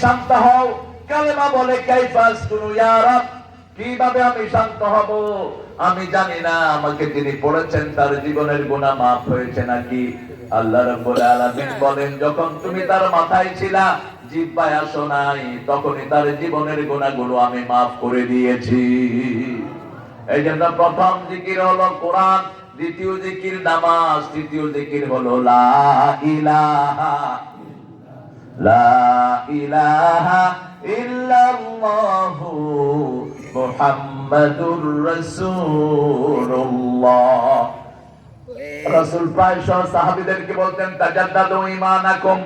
শান্ত হও। কালেমা বলে কাইফা আসকুনু ইয়া রাব, কিভাবে আমি শান্ত হব? আমি জানি না আমাকে যিনি পড়েছেন তার জীবনের গুনাহ মাফ হয়েছে নাকি। আল্লাহ রাব্বুল আলামিন বলেন, যখন তুমি তার মাথায় ছিলা, জিহ্বায় আসো নাই, তখনই তার জীবনের গুনাহগুলো আমি মাফ করে দিয়েছি। এই জন্য প্রথম জিকির হলো কোরআন, দ্বিতীয় জিকির নামাজ, তৃতীয় জিকির হলো লা ইলাহা ইল্লাল্লাহু মুহাম্মাদুর রাসূলুল্লাহ। রাসূল প্রায় সাহাবীদেরকে বলতেন, তাজাদ্দাদু ঈমানাকুম,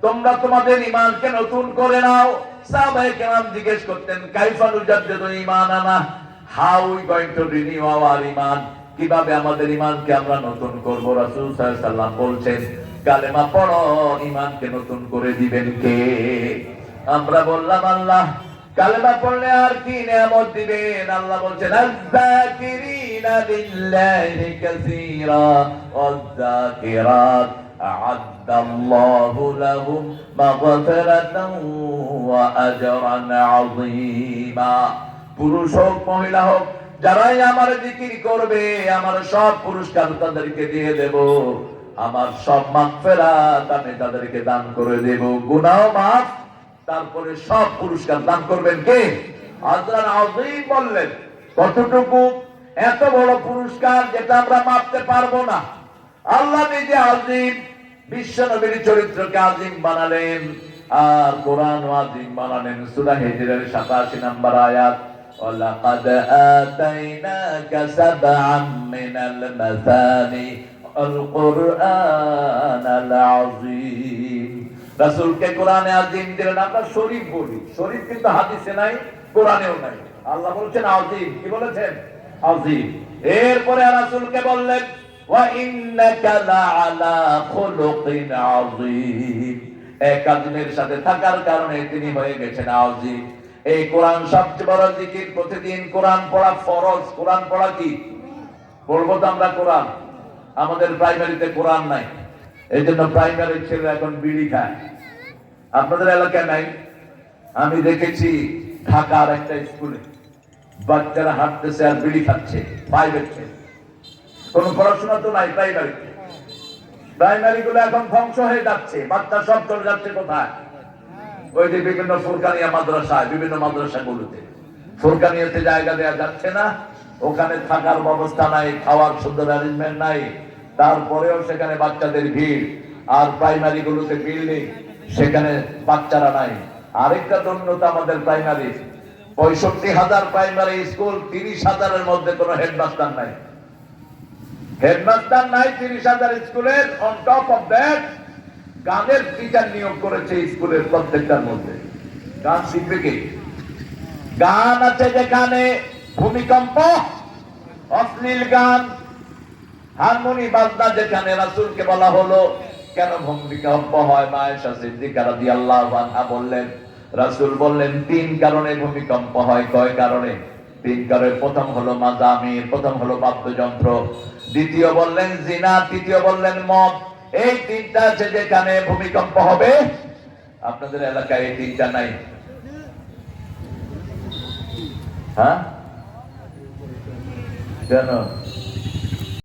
তোমরা তোমাদের ঈমানকে নতুন করে নাও। সাহাবায়ে কেরাম জিজ্ঞেস করতেন, কাইফা নুজাদ্দিদু ঈমানানা, how we going to renew our ঈমান, কিভাবে আমাদের ঈমানকে আমরা নতুন করব? রাসূল সাল্লাল্লাহু আলাইহি ওয়াসাল্লাম বলছেন, কালেমা পড়ো, ঈমানকে নতুন করে দিবেন কে? আমরা বললাম আল্লাহ। কালেমা পড়লে আর কি নিয়ামত দিবেন? আল্লাহ বলছেন, আয-যাকিরিনা লিল্লাহি কাসীরা ওয়ায-যাকিরাত আ'আদ্দাল্লাহু লাহুম মাগফিরাতান ওয়া আজরান আযীমা। পুরুষ হোক মহিলা হোক, যারাই আমার জিকির করবে, আমার সব পুরস্কার তাদেরকে দিয়ে দেব, আমার সব মাগফিরাত আমি তাদেরকে দান করে দেব, গুনাহ মাফ, তারপরে সব পুরস্কার দান করবেন কে? আজরান আযীম বললেন। কতটুকু? এত বড় পুরস্কার যেটা আমরা মাপতে পারবো না। আল্লাহ নিজে আযীম, বিশ্ব নবীর চরিত্রকে আযীম বানালেন, আর কোরআন আযীম বানালেন। সূরা হিজরের 87 নম্বর আয়াত, ওয়ালাকাদ আতাইনাকা সাবআম মিনাল মাসানি আল কুরআনাল আযীম। রাসূলকে কোরআনে আযীম দিলেন। আমরা শরীফ বলি, শরীফ কিন্তু হাদিসে নাই, কোরআনেও নাই। আল্লাহ বলেছেন আযীম। কি বলেছেন? আযীম। এরপরে রাসূলকে বললেন, ওয়া ইন্নাকা লাআলা খুলুকিন আযীম, এক আযীমের সাথে থাকার কারণে তিনি হয়ে গেছেন আযীম। এই কোরআন সবচেয়ে বড় জিকির। প্রতিদিন কোরআন পড়া ফরজ। কোরআন পড়া কি? পড়বো তো আমরা কোরআন। আমাদের প্রাইমারিতে কোরআন নাই, এই জন্য প্রাইমারি ছেলে এখন বিড়ি খায়। আপনাদের এলাকায় নাই? আমি দেখেছি ঢাকার একটা স্কুলে বাচ্চারা হাঁটতেছে আর বিড়ি খাচ্ছে, প্রাইভেট ছেলে। কোন পড়াশোনা তো নাই প্রাইমারিতে। প্রাইমারি গুলো এখন ধ্বংস হয়ে যাচ্ছে, বাচ্চা সব চলে যাচ্ছে কোথায়? ওই যে বিভিন্ন ফুরকানিয়া মাদ্রাসায়, বিভিন্ন মাদ্রাসাগুলোতে ফুরকানিয়াতে জায়গা দেওয়া যাচ্ছে না, ওখানে থাকার ব্যবস্থা নাই, খাওয়ার সুন্দর অ্যারেঞ্জমেন্ট নাই, তারপরেও সেখানে বাচ্চাদের ভিড়। আর প্রাইমারি গুলোতে বিল্ডিং, সেখানে বাচ্চারা নাই। আরেকটা দুর্নীতি আমাদের প্রাইমারি, 65,000 প্রাইমারি স্কুল, 30,000-এর মধ্যে কোনো হেডমাস্টার নাই। হেডমাস্টার নাই 30,000 স্কুলের। অন টপ অফ দ্যাট গানের টিচার নিয়োগ করেছে স্কুলের প্রত্যেকটার মধ্যে। গান শিখবে কে? গান আছে যেখানে ভূমিকম্প, অশ্লীল গান, হারমোনি বাজনা যেখানে। রাসূলকে বলা হলো কেন ভূমিকম্প হয়? মা আয়েশা সিদ্দিকা রাদিয়াল্লাহু আনহা বললেন, রাসূল বললেন 3 কারণে ভূমিকম্প হয়। কয় কারণে? 3 কারণে। প্রথম হলো মাজামির, প্রথম হলো বাদ্যযন্ত্র, দ্বিতীয় বললেন জিনা, তৃতীয় বললেন মদ। এই 3টা আছে যেখানে ভূমিকম্প হবে। আপনাদের এলাকায় এই 3টা নাই? হ্যাঁ, কেন?